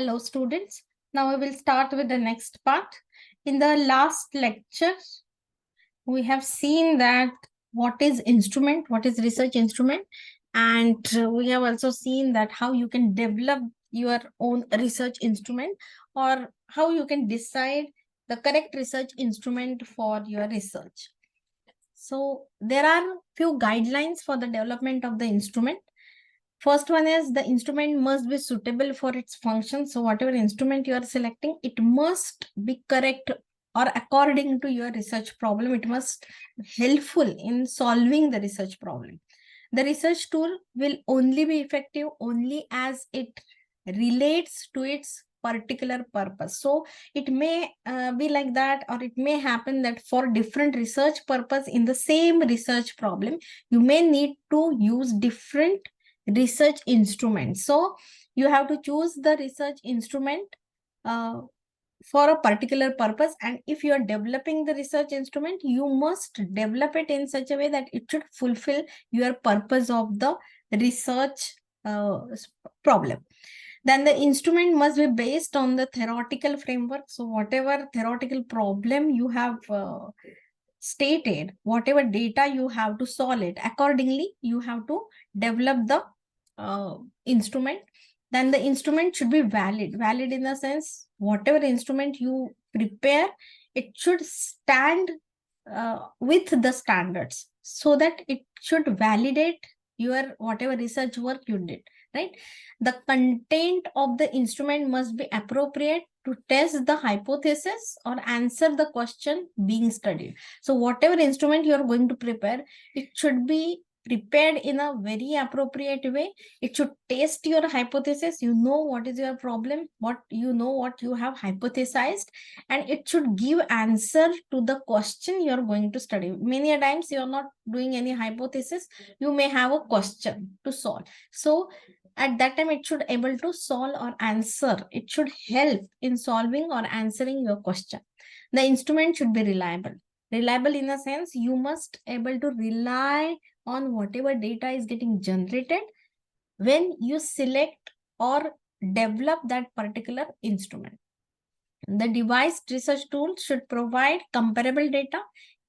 Hello students. Now we will start with the next part. In the last lecture, we have seen that what is instrument, what is research instrument, and we have also seen that how you can develop your own research instrument or how you can decide the correct research instrument for your research. So there are few guidelines for the development of the instrument. First one is the instrument must be suitable for its function. So whatever instrument you are selecting, it must be correct or according to your research problem. It must be helpful in solving the research problem. The research tool will only be effective only as it relates to its particular purpose. So it may be like that, or it may happen that for different research purpose in the same research problem, you may need to use different research instruments. So you have to choose the research instrument for a particular purpose, and if you are developing the research instrument, you must develop it in such a way that it should fulfill your purpose of the research problem. Then the instrument must be based on the theoretical framework. So whatever theoretical problem you have stated, whatever data you have to solve it, accordingly you have to develop the instrument. Then the instrument should be valid in the sense whatever instrument you prepare, it should stand with the standards, so that it should validate your whatever research work you did, right? The content of the instrument must be appropriate to test the hypothesis or answer the question being studied. So whatever instrument you are going to prepare, it should be prepared in a very appropriate way. It should test your hypothesis. You know what is your problem, what you have hypothesized, and it should give answer to the question you are going to study. Many a times you are not doing any hypothesis, you may have a question to solve. So at that time it should able to solve or answer, it should help in solving or answering your question. The instrument should be reliable in a sense you must able to rely on whatever data is getting generated when you select or develop that particular instrument. The devised research tool should provide comparable data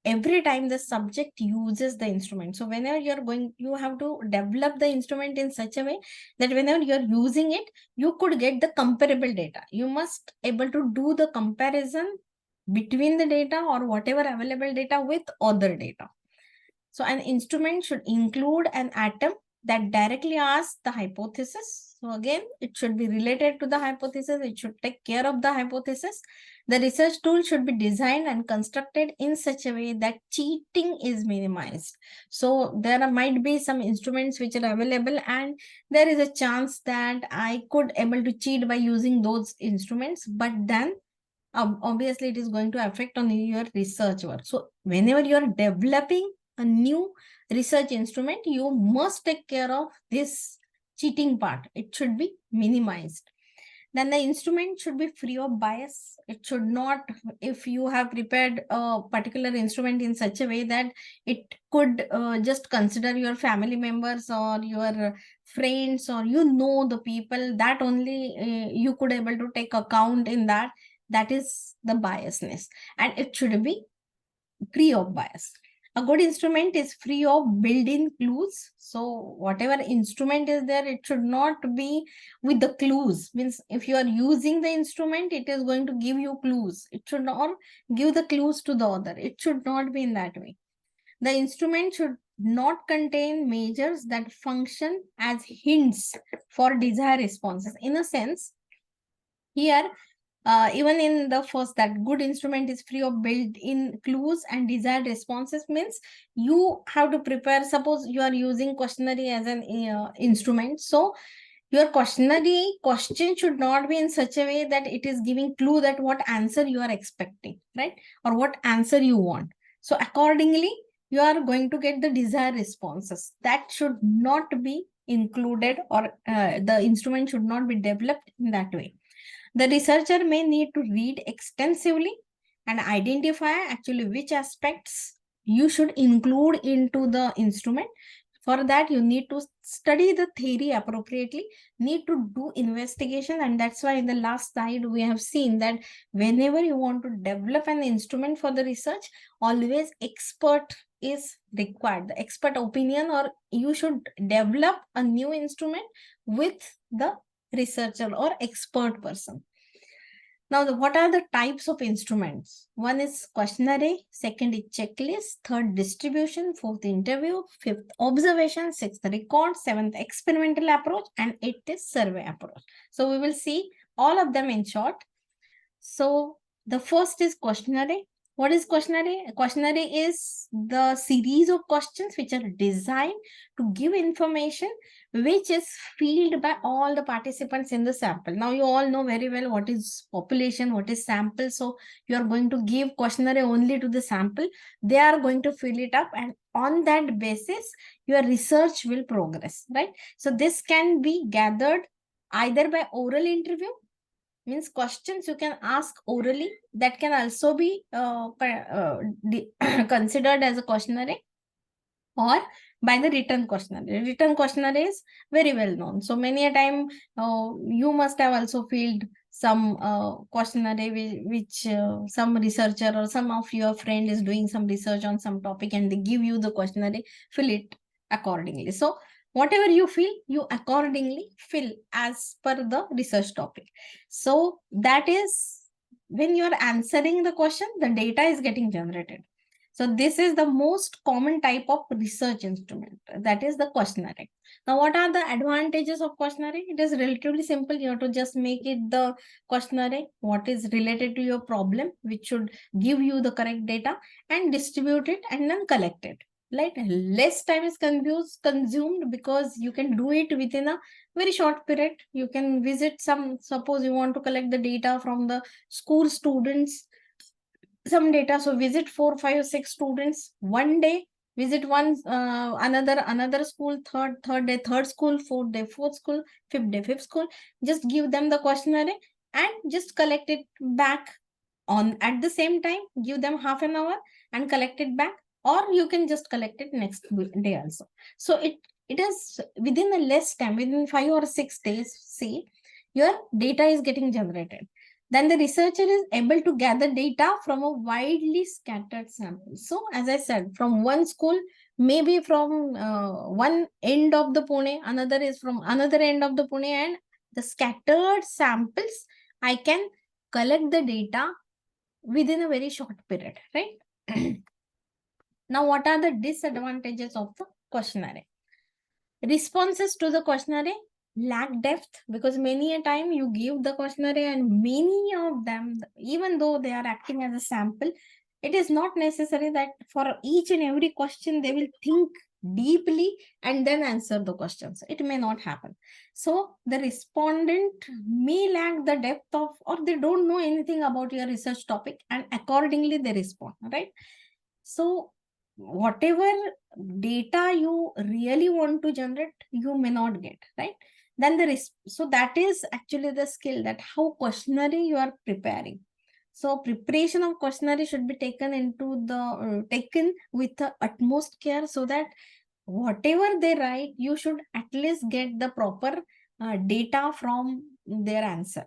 every time the subject uses the instrument. So whenever you have to develop the instrument in such a way that whenever you're using it, you could get the comparable data. You must able to do the comparison between the data or whatever available data with other data. So an instrument should include an atom that directly asks the hypothesis. So again, it should be related to the hypothesis. It should take care of the hypothesis. The research tool should be designed and constructed in such a way that cheating is minimized. So there might be some instruments which are available, and there is a chance that I could able to cheat by using those instruments, but then obviously it is going to affect on your research work. So whenever you are developing a new research instrument, you must take care of this cheating part. It should be minimized. Then the instrument should be free of bias. It should not, if you have prepared a particular instrument in such a way that it could just consider your family members or your friends, or the people that only you could able to take account in that, that is the biasness, and it should be free of bias. A good instrument is free of built-in clues. So whatever instrument is there, it should not be with the clues. Means if you are using the instrument, it is going to give you clues. It should not give the clues to the other. It should not be in that way. The instrument should not contain measures that function as hints for desired responses. In a sense, here even in the first, that good instrument is free of built-in clues and desired responses, means you have to prepare. Suppose you are using questionnaire as an instrument, so your questionnaire question should not be in such a way that it is giving clue that what answer you are expecting, right, or what answer you want. So accordingly you are going to get the desired responses. That should not be included, or the instrument should not be developed in that way. The researcher may need to read extensively and identify actually which aspects you should include into the instrument. For that, you need to study the theory appropriately, need to do investigation. And that's why in the last slide, we have seen that whenever you want to develop an instrument for the research, always expert is required, the expert opinion, or you should develop a new instrument with the researcher or expert person. Now, what are the types of instruments? One is questionnaire, second is checklist, third distribution, fourth interview, fifth observation, sixth record, seventh experimental approach, and eighth is survey approach. So we will see all of them in short. So the first is questionnaire. What is questionnaire? Questionnaire is the series of questions which are designed to give information which is filled by all the participants in the sample. Now you all know very well what is population, what is sample. So you are going to give questionnaire only to the sample. They are going to fill it up, and on that basis, your research will progress, right? So this can be gathered either by oral interview, means questions you can ask orally, that can also be considered as a questionnaire, or by the written questionnaire. Written questionnaire is very well known. So many a time you must have also filled some questionnaire which some researcher or some of your friend is doing some research on some topic, and they give you the questionnaire, fill it accordingly. So whatever you feel, you accordingly fill as per the research topic. So that is when you are answering the question, the data is getting generated. So this is the most common type of research instrument, that is the questionnaire. Now, what are the advantages of questionnaire? It is relatively simple. You have to just make it the questionnaire, what is related to your problem, which should give you the correct data, and distribute it and then collect it. Like less time is consumed because you can do it within a very short period. You can visit some, suppose you want to collect the data from the school students, some data. So visit 4, 5, 6 students one day, visit one another school, third day third school, fourth day fourth school, fifth day fifth school. Just give them the questionnaire and just collect it back on at the same time. Give them half an hour and collect it back, or you can just collect it next day also. So it is within a less time, within 5 or 6 days, see, your data is getting generated. Then the researcher is able to gather data from a widely scattered sample. So as I said, from one school, maybe from one end of the Pune, another is from another end of the Pune, and the scattered samples, I can collect the data within a very short period, right? Now, what are the disadvantages of the questionnaire? Responses to the questionnaire lack depth, because many a time you give the questionnaire and many of them, even though they are acting as a sample, it is not necessary that for each and every question they will think deeply and then answer the questions. It may not happen. So the respondent may lack the depth of, or they don't know anything about your research topic, and accordingly they respond, right? So whatever data you really want to generate, you may not get, right? Then there is, so that is actually the skill, that how questionnaire you are preparing. So preparation of questionnaire should be taken into the taken with the utmost care, so that whatever they write, you should at least get the proper data from their answer.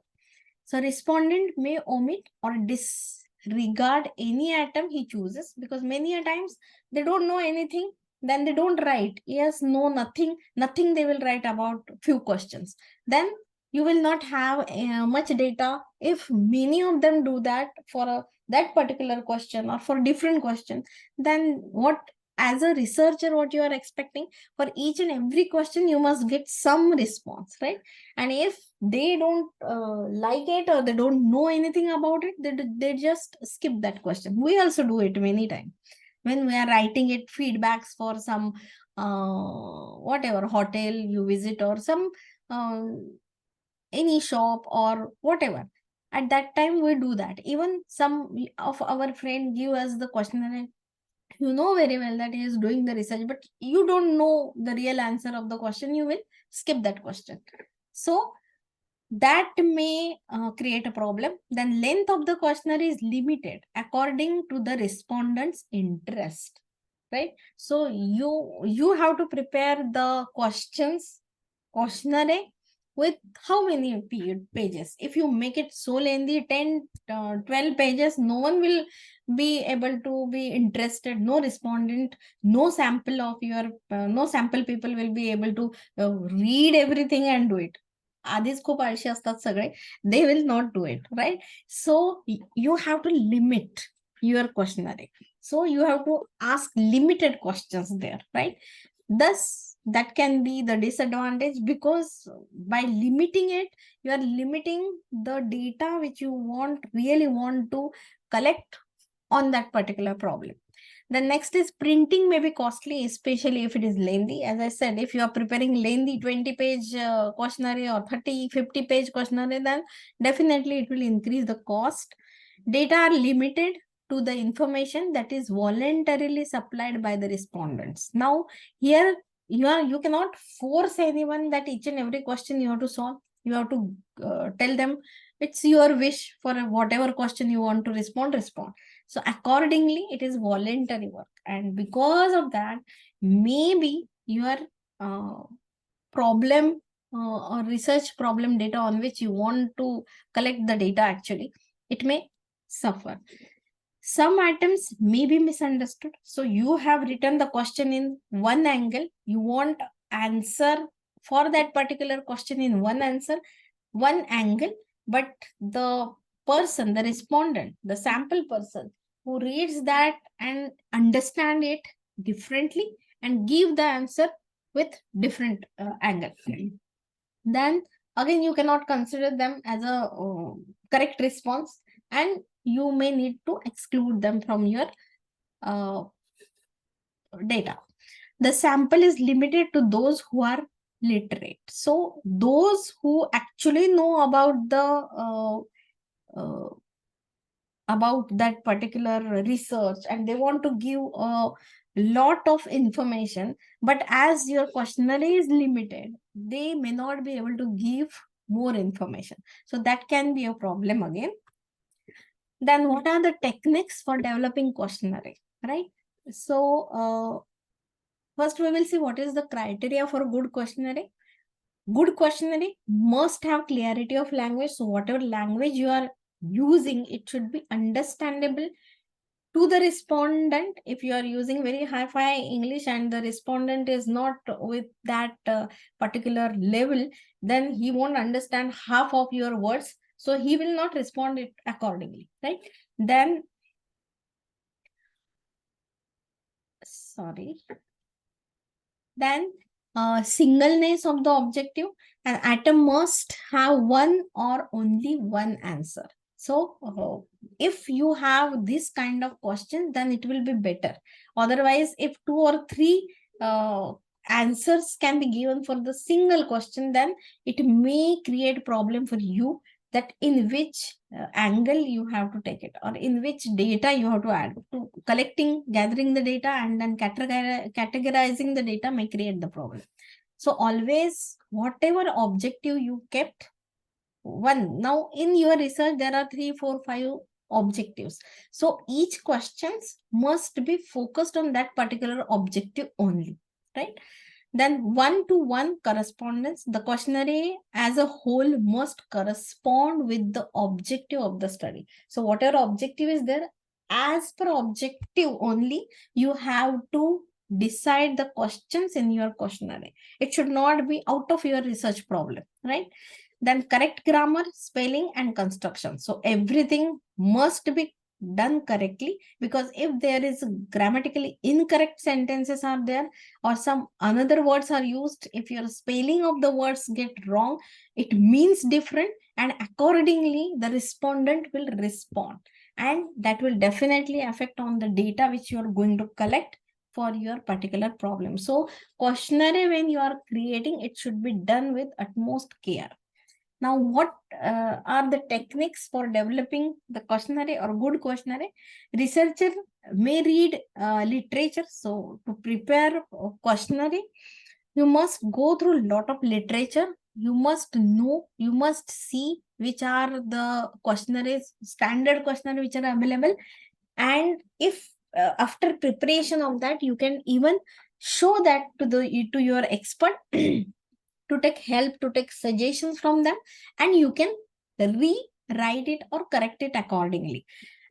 So respondent may omit or disregard any item he chooses, because many a times they don't know anything, then they don't write. Yes, no, nothing they will write about few questions. Then you will not have much data. If many of them do that for that particular question or for different question, then what, as a researcher, what you are expecting, for each and every question you must get some response, right? And if they don't like it, or they don't know anything about it, they just skip that question. We also do it many times when we are writing it feedbacks for some whatever hotel you visit, or some any shop or whatever. At that time we do that. Even some of our friend give us the questionnaire, you know very well that he is doing the research, but you don't know the real answer of the question, you will skip that question. So that may create a problem. Then length of the questionnaire is limited according to the respondent's interest. right? So you have to prepare the questionnaire with how many pages. If you make it so lengthy, 10 12 pages, no one will be able to be interested. No respondent, no sample of your no sample people will be able to read everything and do it. आधीच खूप आळशी असतात सगळे, they will not do it, right? So you have to limit your questionnaire. So you have to ask limited questions there, right? Thus, that can be the disadvantage, because by limiting it, you are limiting the data which you really want to collect on that particular problem. The next is printing may be costly, especially if it is lengthy. As I said, if you are preparing lengthy 20-page questionnaire or 30, 50-page questionnaire, then definitely it will increase the cost. Data are limited to the information that is voluntarily supplied by the respondents. Now, here you cannot force anyone that each and every question you have to solve. You have to tell them it's your wish for whatever question you want to respond. So accordingly, it is voluntary work. And because of that, maybe your problem or research problem data on which you want to collect the data, actually, it may suffer. Some items may be misunderstood. So you have written the question in one angle. You want answer for that particular question in one angle, but the person, the respondent, the sample person who reads that and understand it differently and give the answer with different angle, then again you cannot consider them as a correct response, and you may need to exclude them from your data. The sample is limited to those who are literate. So those who actually know about that particular research and they want to give a lot of information, but as your questionnaire is limited, they may not be able to give more information. So that can be a problem again. Then what are the techniques for developing questionnaire, right? So first we will see what is the criteria for good questionnaire. Good questionnaire must have clarity of language. So whatever language you are using, it should be understandable to the respondent. If you are using very hi-fi English and the respondent is not with that particular level, then he won't understand half of your words. So he will not respond it accordingly, right? Then, singleness of the objective. An item must have one or only one answer. So if you have this kind of question, then it will be better. Otherwise, if 2 or 3 answers can be given for the single question, then it may create problem for you, that in which angle you have to take it, or in which data you have to add. To gathering the data and then categorizing the data may create the problem. So always, whatever objective you kept, one, now in your research there are 3, 4, 5 objectives. So each questions must be focused on that particular objective only, right? Then 1-to-1 correspondence. The questionnaire as a whole must correspond with the objective of the study. So whatever objective is there, as per objective only, you have to decide the questions in your questionnaire. It should not be out of your research problem, right? Then correct grammar, spelling, and construction. So everything must be done correctly, because if there is grammatically incorrect sentences are there, or some another words are used, if your spelling of the words get wrong, it means different, and accordingly the respondent will respond, and that will definitely affect on the data which you are going to collect for your particular problem. So questionnaire, when you are creating, it should be done with utmost care. Now, what are the techniques for developing the questionnaire or good questionnaire? Researcher may read literature. So to prepare a questionnaire, you must go through a lot of literature. You must know, you must see which are the questionnaires, standard questionnaire which are available. And if after preparation of that, you can even show that to your expert to take help, to take suggestions from them, and you can rewrite it or correct it accordingly.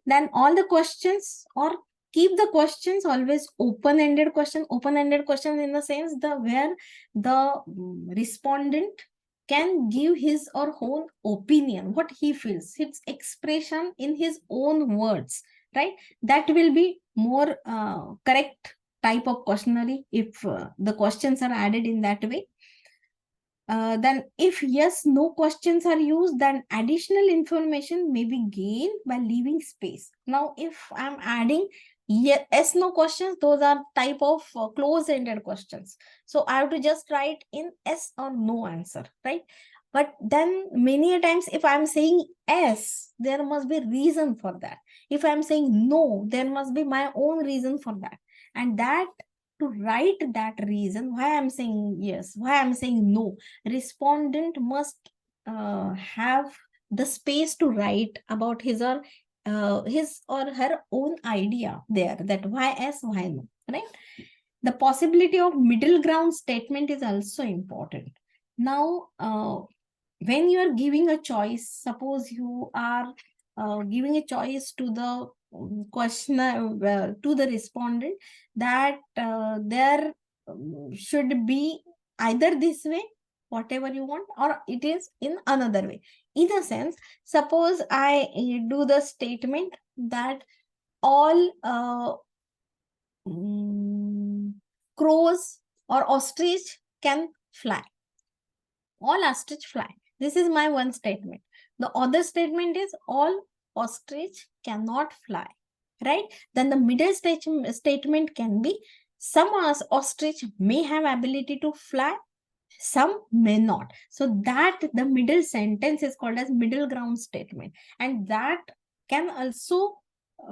Then all the questions, or keep the questions always open-ended questions in the sense the where the respondent can give his or own opinion, what he feels, his expression in his own words, right? That will be more correct type of questionnaire if the questions are added in that way. Then if yes, no questions are used, then additional information may be gained by leaving space. Now, if I'm adding yes, no questions, those are type of close-ended questions. So I have to just write in yes or no answer, right? But then many a times if I'm saying yes, there must be reason for that. If I'm saying no, there must be my own reason for that. And that, to write that reason why I'm saying yes, why I'm saying no, respondent must have the space to write about his or her own idea there, that why yes, why no, right? The possibility of middle ground statement is also important. Now, when you are giving a choice, suppose you are giving a choice to the questioner, to the respondent, that there should be either this way, whatever you want, or it is in another way. In a sense, suppose I do the statement that all crows or ostrich can fly. All ostrich fly. This is my one statement. The other statement is all ostrich cannot fly, right? Then the middle statement can be some ostrich may have ability to fly, some may not. So that the middle sentence is called as middle ground statement. And that can also,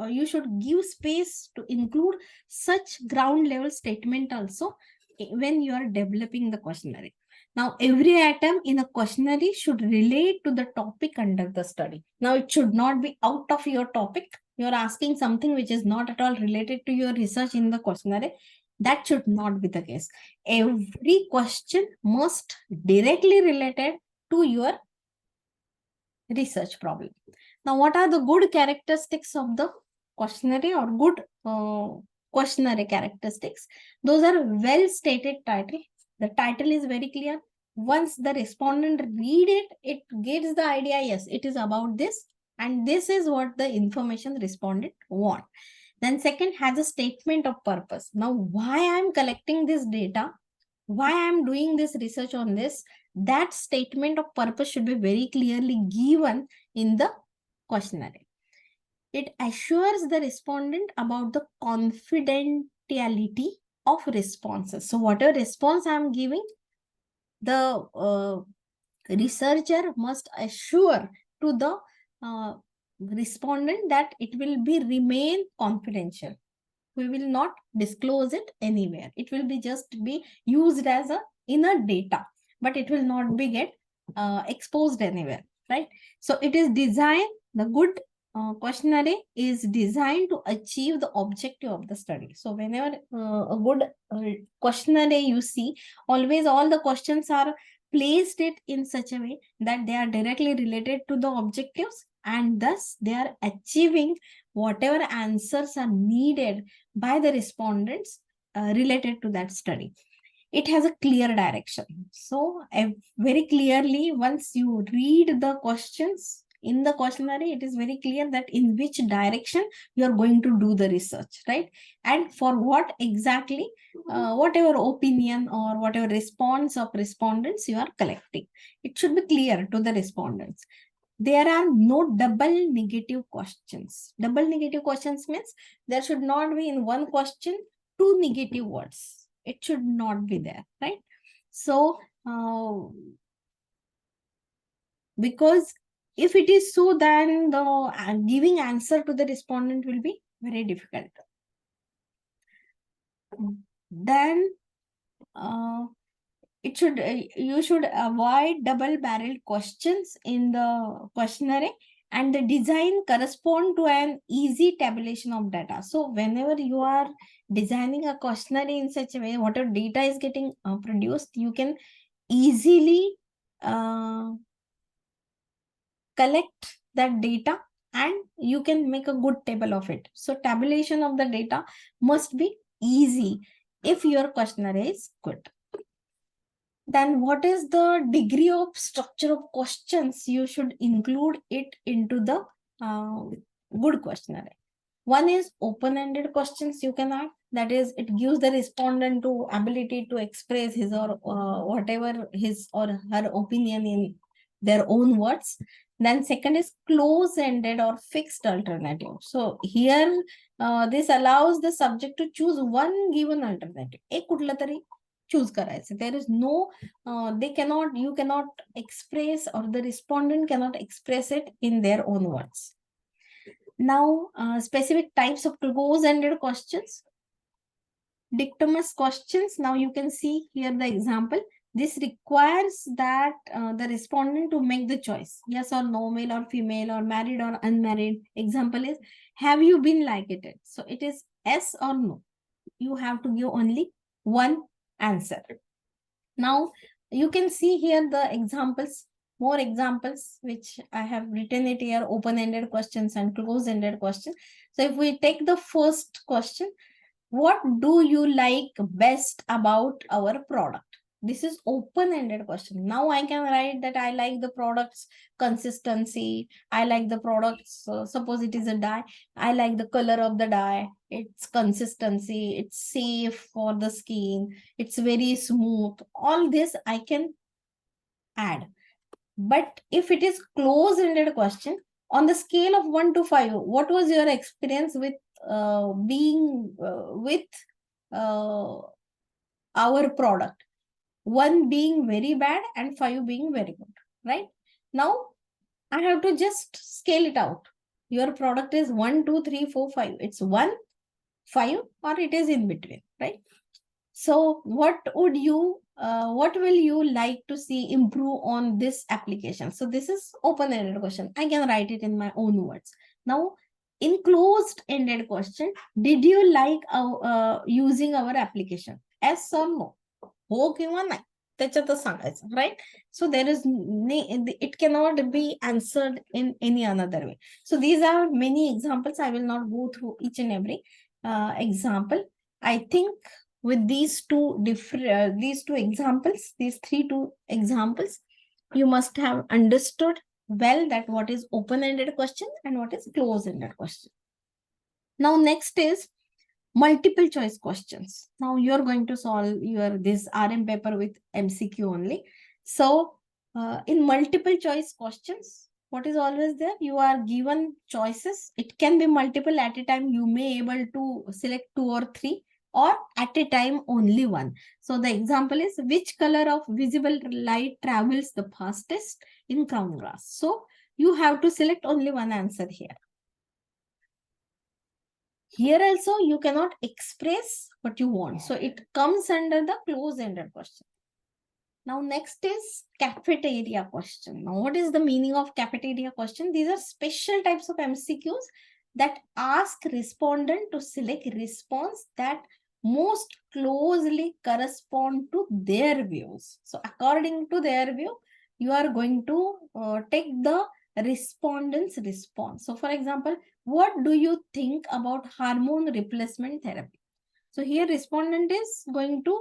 you should give space to include such ground level statement also when you are developing the questionnaire. Now, every item in a questionnaire should relate to the topic under the study. Now, it should not be out of your topic. You're asking something which is not at all related to your research in the questionnaire. That should not be the case. Every question must directly related to your research problem. Now, what are the good characteristics of the questionnaire or good questionnaire characteristics? Those are well stated title. The title is very clear. Once the respondent read it, it gives the idea, yes, it is about this, and this is what the information respondent want. Then second, has a statement of purpose. Now, why I'm collecting this data, why I'm doing this research on this, that statement of purpose should be very clearly given in the questionnaire. It assures the respondent about the confidentiality of responses. So whatever response I'm giving, the researcher must assure to the respondent that it will be remain confidential. We will not disclose it anywhere. It will be just be used as a inner data, but it will not be get exposed anywhere, right? So it is designed, the good questionnaire is designed to achieve the objective of the study. So whenever a good questionnaire you see, always all the questions are placed it in such a way that they are directly related to the objectives, and thus they are achieving whatever answers are needed by the respondents related to that study. It has a clear direction. So very clearly, once you read the questions in the questionnaire, it is very clear that in which direction you are going to do the research, right? And for what exactly, whatever opinion or whatever response of respondents you are collecting. It should be clear to the respondents. There are no double negative questions. Double negative questions means there should not be in one question two negative words. It should not be there, right? So, because if it is so, then the giving answer to the respondent will be very difficult. Then, you should avoid double-barreled questions in the questionnaire, and the design correspond to an easy tabulation of data. So whenever you are designing a questionnaire in such a way, whatever data is getting produced, you can easily collect that data and you can make a good table of it. So tabulation of the data must be easy if your questionnaire is good. Then what is the degree of structure of questions? You should include it into the good questionnaire. One is open-ended questions you can add. That is, it gives the respondent to ability to express his or whatever his or her opinion in their own words. Then second is close-ended or fixed alternative. So here this allows the subject to choose one given alternative. एक कुठला तरी choose करायचं. There is no, you cannot express, or the respondent cannot express it in their own words. Now, specific types of close-ended questions. Dictamous questions. Now you can see here the example. This requires that the respondent to make the choice. Yes or no, male or female, or married or unmarried. Example is, have you been liked? So it is yes or no. You have to give only one answer. Now you can see here the examples, more examples which I have written it here, open-ended questions and close-ended questions. So if we take the first question, what do you like best about our product? This is open-ended question. Now I can write that I like the product's consistency. I like the product's, suppose it is a dye. I like the color of the dye, its consistency, it's safe for the skin, it's very smooth. All this I can add. But if it is close-ended question, on the scale of 1 to 5, what was your experience with being with our product? 1 being very bad and 5 being very good, right? Now I have to just scale it out. Your product is 1, 2, 3, 4, 5. It's 1, 5, or it is in between, right? So what will you like to see improve on this application? So this is open-ended question. I can write it in my own words. Now, in closed-ended question, did you like using our application? Yes or no? हो किंवा नाही त्याच्यातच सांगायचं, right? So there is it cannot be answered in any another way. So these are many examples. I will not go through each and every example. I think with these two examples, these two examples, you must have understood well that what is open-ended question and what is closed-ended question. Now next is multiple choice questions. Now you're going to solve this RM paper with MCQ only. So in multiple choice questions, what is always there? You are given choices. It can be multiple at a time. You may able to select 2 or 3, or at a time only 1. So the example is, which color of visible light travels the fastest in crown glass? So you have to select only one answer here. Here also you cannot express what you want. So it comes under the close-ended question. Now next is cafeteria question. Now what is the meaning of cafeteria question? These are special types of MCQs that ask respondent to select response that most closely correspond to their views. So according to their view, you are going to take the respondent's response. So for example, what do you think about hormone replacement therapy? So here respondent is going to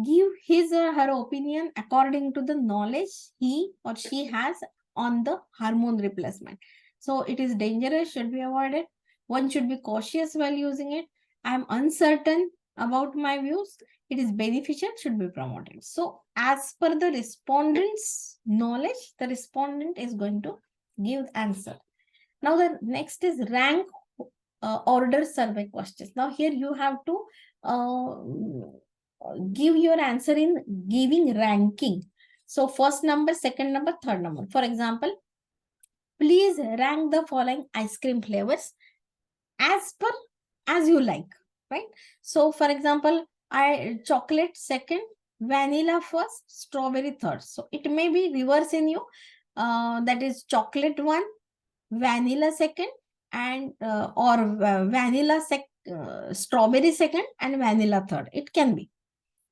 give his or her opinion according to the knowledge he or she has on the hormone replacement. So it is dangerous, should be avoided. One should be cautious while using it. I am uncertain about my views. It is beneficial, should be promoted. So as per the respondent's knowledge, the respondent is going to give answer. Now the next is rank order survey questions. Now here you have to give your answer in giving ranking. So first number, second number, third number. For example, please rank the following ice cream flavors as you like, right? So for example, chocolate second, vanilla first, strawberry third. So it may be reverse in you. That is chocolate 1, vanilla second, and strawberry second, and vanilla third. It can be.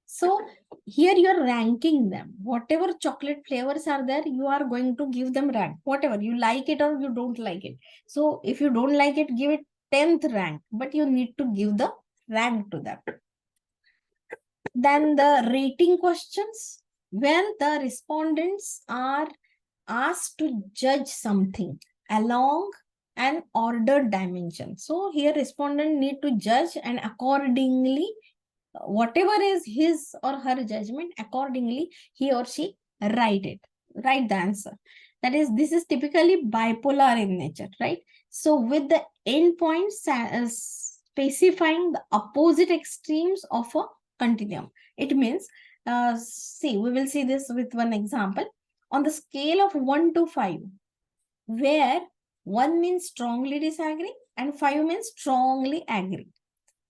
So here you're ranking them. Whatever chocolate flavors are there, you are going to give them rank. Whatever you like it or you don't like it. So if you don't like it, give it 10th rank, but you need to give the rank to them. Then the rating questions, where the respondents are asked to judge something along an ordered dimension. So here respondent need to judge, and accordingly, whatever is his or her judgment, accordingly he or she write the answer. That is, this is typically bipolar in nature, right? So with the endpoints specifying the opposite extremes of a continuum. It means, see, we will see this with one example. On the scale of 1 to 5, where 1 means strongly disagree and 5 means strongly agree.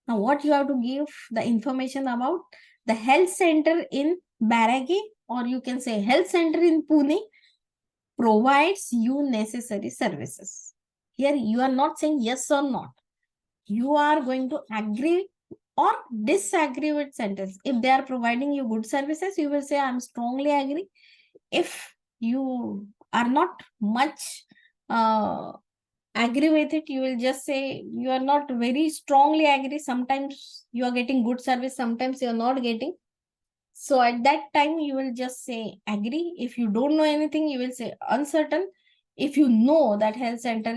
Now, what you have to give the information about the health center in Baragi, or you can say health center in Pune, provides you necessary services. Here, you are not saying yes or not. You are going to agree or disagree with centers. If they are providing you good services, you will say, I'm strongly agree. If you are not much agree with it, you will just say you are not very strongly agree. Sometimes you are getting good service, sometimes you are not getting. So at that time, you will just say agree. If you don't know anything, you will say uncertain. If you know that health center